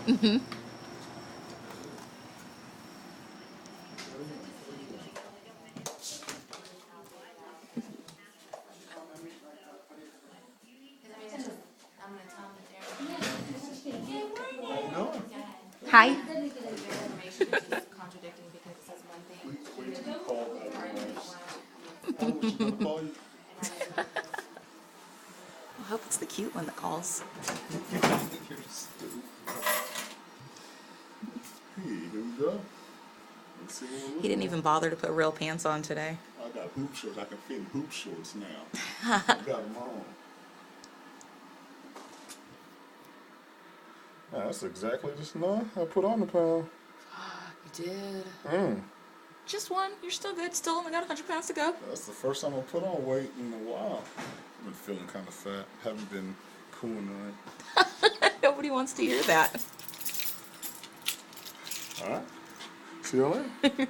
Mm-hmm. Hi. I hope it's the cute one that calls. Hey, here we go. Let's see what we're He looking didn't even bother to put real pants on today. I got hoop shorts. I can fit in hoop shorts now. I got them on. Yeah, that's exactly just enough. I put on the pound. You did. Mm. Just one. You're still good. Still only got 100 pounds to go. That's the first time I put on weight in a while. I've been feeling kind of fat. Haven't been pooing right. Nobody wants to hear that. All right. See you later.